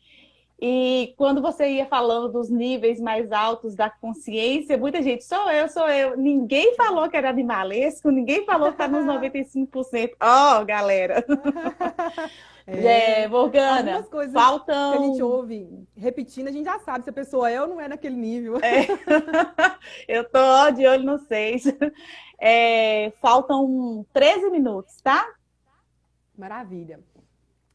Speaker 1: E quando você ia falando dos níveis mais altos da consciência, muita gente, sou eu. Ninguém falou que era animalesco, ninguém falou que está nos 95%. Ó, galera!
Speaker 2: É,
Speaker 1: Morgana,
Speaker 2: algumas coisas que a gente
Speaker 1: faltam.
Speaker 2: ouve repetindo, a gente já sabe se a pessoa é ou não é naquele nível.
Speaker 1: É, eu tô de olho no 6. Faltam 13 minutos, tá?
Speaker 2: Maravilha.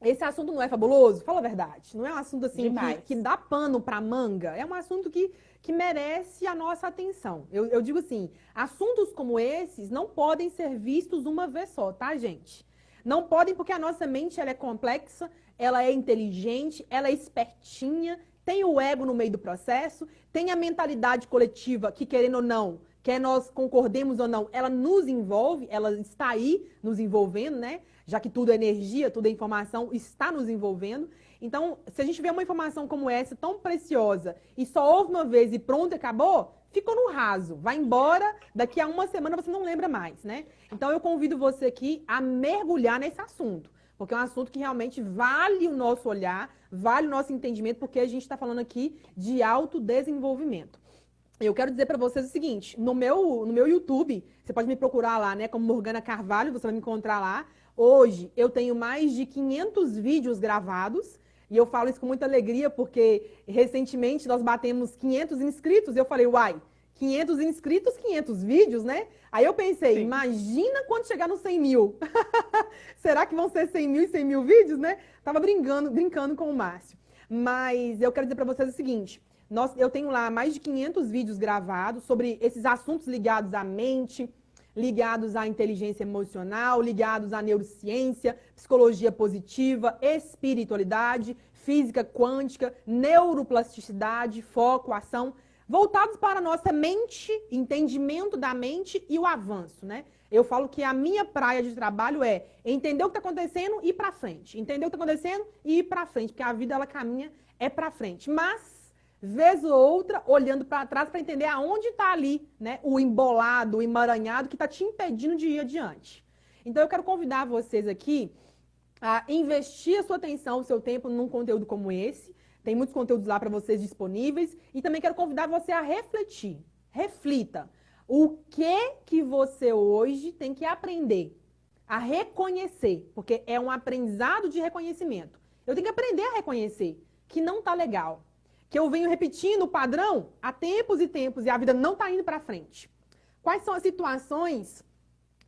Speaker 2: Esse assunto não é fabuloso? Fala a verdade. Não é um assunto assim que
Speaker 1: Demais.
Speaker 2: dá pano para manga. É um assunto que merece a nossa atenção. Eu digo assim: assuntos como esses não podem ser vistos uma vez só, tá, gente? Não podem porque a nossa mente ela é complexa, ela é inteligente, ela é espertinha, tem o ego no meio do processo, tem a mentalidade coletiva que, querendo ou não, quer nós concordemos ou não, ela nos envolve, ela está aí nos envolvendo, né? Já que tudo é energia, tudo é informação, está nos envolvendo. Então, se a gente vê uma informação como essa, tão preciosa, e só ouve uma vez e pronto, acabou, ficou no raso. Vai embora, daqui a uma semana você não lembra mais, né? Então, eu convido você aqui a mergulhar nesse assunto, porque é um assunto que realmente vale o nosso olhar, vale o nosso entendimento, porque a gente está falando aqui de autodesenvolvimento. Eu quero dizer para vocês o seguinte, no meu YouTube, você pode me procurar lá, né, como Morgana Carvalho, você vai me encontrar lá. Hoje eu tenho mais de 500 vídeos gravados e eu falo isso com muita alegria porque recentemente nós batemos 500 inscritos e eu falei, uai, 500 inscritos, 500 vídeos, né? Aí eu pensei,
Speaker 1: Sim.
Speaker 2: imagina quando chegar nos 100 mil. Será que vão ser 100 mil e 100 mil vídeos, né? Tava brincando com o Márcio. Mas eu quero dizer para vocês o seguinte, eu tenho lá mais de 500 vídeos gravados sobre esses assuntos ligados à mente, ligados à inteligência emocional, ligados à neurociência, psicologia positiva, espiritualidade, física quântica, neuroplasticidade, foco, ação, voltados para a nossa mente, entendimento da mente e o avanço, né? Eu falo que a minha praia de trabalho é entender o que está acontecendo e ir para frente. Entender o que está acontecendo e ir para frente, porque a vida ela caminha para frente. Mas vez ou outra, olhando para trás para entender aonde está ali, né, o embolado, o emaranhado que está te impedindo de ir adiante. Então, eu quero convidar vocês aqui a investir a sua atenção, o seu tempo num conteúdo como esse. Tem muitos conteúdos lá para vocês disponíveis. E também quero convidar você a refletir. Reflita. O que você hoje tem que aprender a reconhecer? Porque é um aprendizado de reconhecimento. Eu tenho que aprender a reconhecer que não está legal, que eu venho repetindo o padrão há tempos e tempos e a vida não está indo para frente. Quais são as situações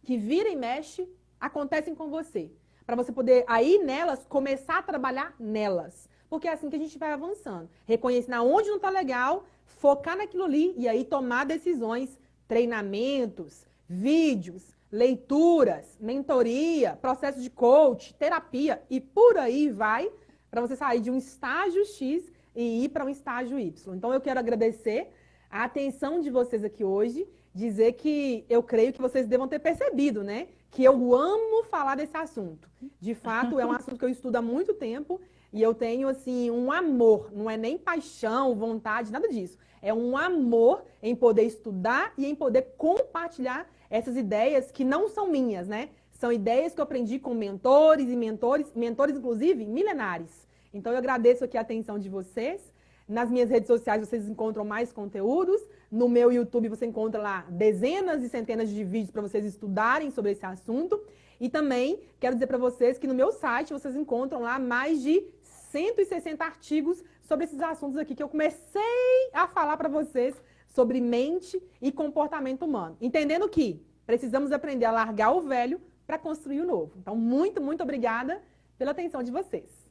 Speaker 2: que vira e mexe acontecem com você? Para você poder aí nelas começar a trabalhar nelas. Porque é assim que a gente vai avançando. Reconhecer onde não está legal, focar naquilo ali e aí tomar decisões, treinamentos, vídeos, leituras, mentoria, processo de coach, terapia e por aí vai para você sair de um estágio X e ir para um estágio Y. Então, eu quero agradecer a atenção de vocês aqui hoje, dizer que eu creio que vocês devam ter percebido, né? Que eu amo falar desse assunto. De fato, é um assunto que eu estudo há muito tempo e eu tenho, assim, um amor. Não é nem paixão, vontade, nada disso. É um amor em poder estudar e em poder compartilhar essas ideias que não são minhas, né? São ideias que eu aprendi com mentores e mentores inclusive milenares. Então, eu agradeço aqui a atenção de vocês. Nas minhas redes sociais vocês encontram mais conteúdos. No meu YouTube você encontra lá dezenas e centenas de vídeos para vocês estudarem sobre esse assunto. E também quero dizer para vocês que no meu site vocês encontram lá mais de 160 artigos sobre esses assuntos aqui que eu comecei a falar para vocês sobre mente e comportamento humano. Entendendo que precisamos aprender a largar o velho para construir o novo. Então, muito, muito obrigada pela atenção de vocês.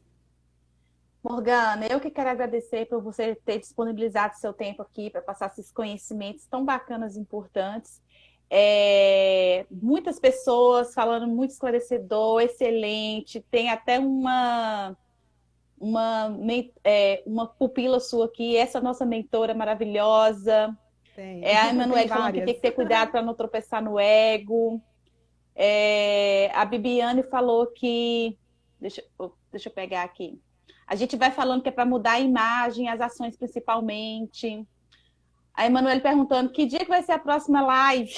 Speaker 1: Morgana, eu que quero agradecer por você ter disponibilizado seu tempo aqui para passar esses conhecimentos tão bacanas e importantes. Muitas pessoas falando muito esclarecedor, excelente. Tem até uma pupila sua aqui, essa nossa mentora maravilhosa.
Speaker 2: Tem,
Speaker 1: A
Speaker 2: tem
Speaker 1: Emanuele falando que
Speaker 2: várias.
Speaker 1: tem que ter cuidado para não tropeçar no ego. A Bibiane falou que. Deixa eu pegar aqui. A gente vai falando que é para mudar a imagem, as ações principalmente. A Emanuele perguntando que dia que vai ser a próxima live.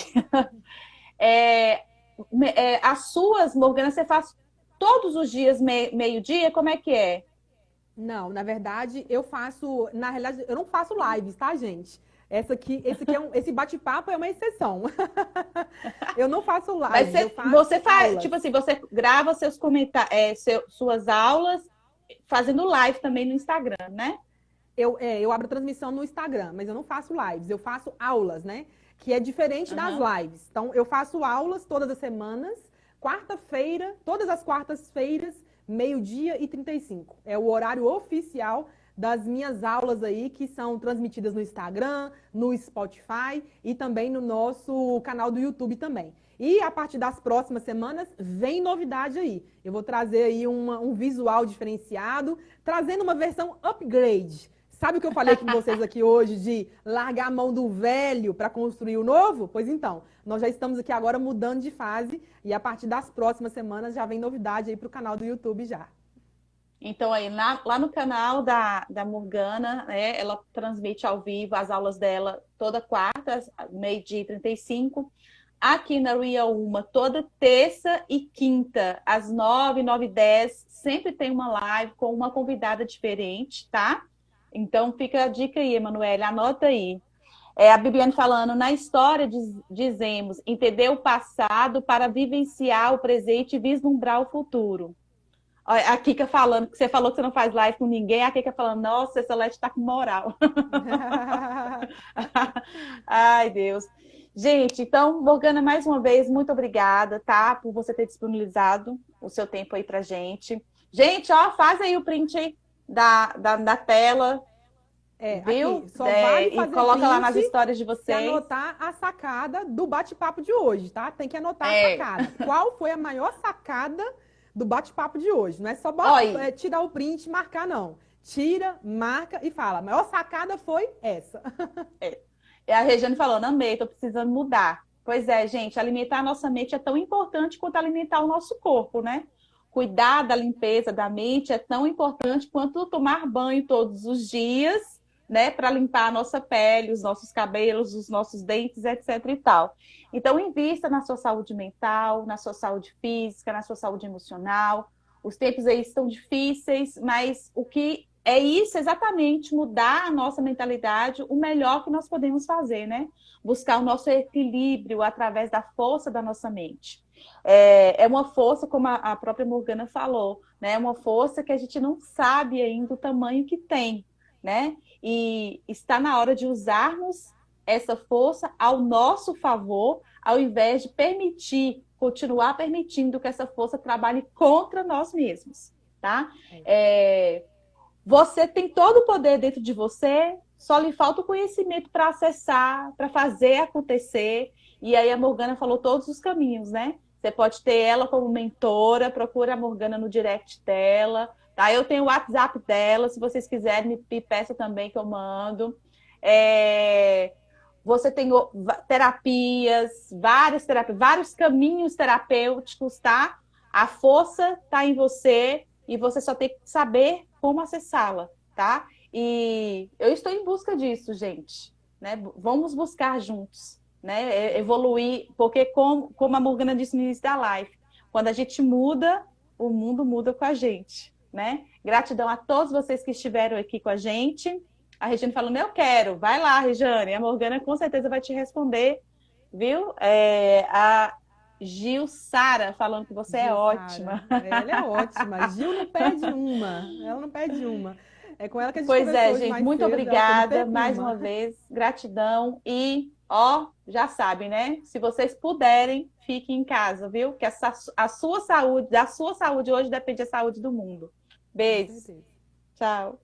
Speaker 1: As suas, Morgana, você faz todos os dias, meio-dia? Como é que é?
Speaker 2: Não, na verdade, eu faço. Na realidade, eu não faço lives, tá, gente? Esse bate-papo é uma exceção. Eu não faço
Speaker 1: Mas
Speaker 2: live, eu faço
Speaker 1: você faz,
Speaker 2: aulas.
Speaker 1: tipo assim, você grava seus comentários, suas aulas fazendo live também no Instagram, né?
Speaker 2: Eu abro transmissão no Instagram, mas eu não faço lives, eu faço aulas, né? Que é diferente das
Speaker 1: Aham.
Speaker 2: lives. Então, eu faço aulas todas as semanas, quarta-feira, todas as quartas-feiras, 12h35. É o horário oficial das minhas aulas aí, que são transmitidas no Instagram, no Spotify e também no nosso canal do YouTube também. E a partir das próximas semanas, vem novidade aí. Eu vou trazer aí um visual diferenciado, trazendo uma versão upgrade. Sabe o que eu falei com vocês aqui hoje de largar a mão do velho para construir o novo? Pois então, nós já estamos aqui agora mudando de fase e a partir das próximas semanas já vem novidade aí para o canal do YouTube já.
Speaker 1: Então, aí, lá no canal da Morgana, né, ela transmite ao vivo as aulas dela toda quarta, 12h35. Aqui na Real Uma, toda terça e quinta, às 9h, 9h10, sempre tem uma live com uma convidada diferente, tá? Então, fica a dica aí, Emanuele, anota aí. A Bibiane falando, na história dizemos, entender o passado para vivenciar o presente e vislumbrar o futuro. A Kika falando, que você falou que você não faz live com ninguém, a Kika falando, nossa, essa Celeste tá com moral. Ai, Deus. Gente, então, Morgana, mais uma vez, muito obrigada, tá? Por você ter disponibilizado o seu tempo aí pra gente. Gente, ó, faz aí o print aí da tela, viu?
Speaker 2: Aqui, só vale
Speaker 1: E
Speaker 2: fazer
Speaker 1: coloca lá
Speaker 2: print
Speaker 1: nas histórias de
Speaker 2: se
Speaker 1: vocês.
Speaker 2: anotar a sacada do bate-papo de hoje, tá? Tem que anotar a
Speaker 1: É,
Speaker 2: sacada. Qual foi a maior sacada do bate-papo de hoje? Não é só
Speaker 1: olha,
Speaker 2: tirar o print e marcar, não. Tira, marca e fala. A maior sacada foi essa.
Speaker 1: a Regiane falando, amei, tô precisando mudar. Pois é, gente, alimentar a nossa mente é tão importante quanto alimentar o nosso corpo, né? Cuidar da limpeza da mente é tão importante quanto tomar banho todos os dias, né? Para limpar a nossa pele, os nossos cabelos, os nossos dentes, etc e tal. Então, invista na sua saúde mental, na sua saúde física, na sua saúde emocional. Os tempos aí estão difíceis, mas o que é isso exatamente, mudar a nossa mentalidade, o melhor que nós podemos fazer, né? Buscar o nosso equilíbrio através da força da nossa mente. É uma força, como a própria Morgana falou, né? É uma força que a gente não sabe ainda o tamanho que tem, né? E está na hora de usarmos essa força ao nosso favor, ao invés de continuar permitindo que essa força trabalhe contra nós mesmos, tá? Você tem todo o poder dentro de você, só lhe falta o conhecimento para acessar, para fazer acontecer. E aí a Morgana falou todos os caminhos, né? Você pode ter ela como mentora, procura a Morgana no direct dela, tá? Eu tenho o WhatsApp dela, se vocês quiserem, me peça também que eu mando. Você tem terapias, vários caminhos terapêuticos, tá? A força está em você e você só tem que saber como acessá-la, tá? E eu estou em busca disso, gente, né? Vamos buscar juntos, né? Evoluir, porque como a Morgana disse no início da live, quando a gente muda, o mundo muda com a gente, né? Gratidão a todos vocês que estiveram aqui com a gente. A Regiane falando, eu quero. Vai lá, Regiane. A Morgana com certeza vai te responder, viu? A Gil Sara falando que você é
Speaker 2: Gil
Speaker 1: ótima.
Speaker 2: Sara. Ela é ótima. Gil não perde uma. Ela não perde uma. É com ela que a gente
Speaker 1: Pois
Speaker 2: conversou
Speaker 1: é,
Speaker 2: hoje
Speaker 1: gente,
Speaker 2: mais
Speaker 1: muito
Speaker 2: cedo. Ela falou, não
Speaker 1: obrigada
Speaker 2: perco
Speaker 1: mais uma
Speaker 2: uma.
Speaker 1: vez. Gratidão. E, ó, já sabem, né? Se vocês puderem, fiquem em casa, viu? Que a sua saúde, da sua saúde hoje depende da saúde do mundo.
Speaker 2: Com
Speaker 1: Beijos.
Speaker 2: certeza.
Speaker 1: Tchau.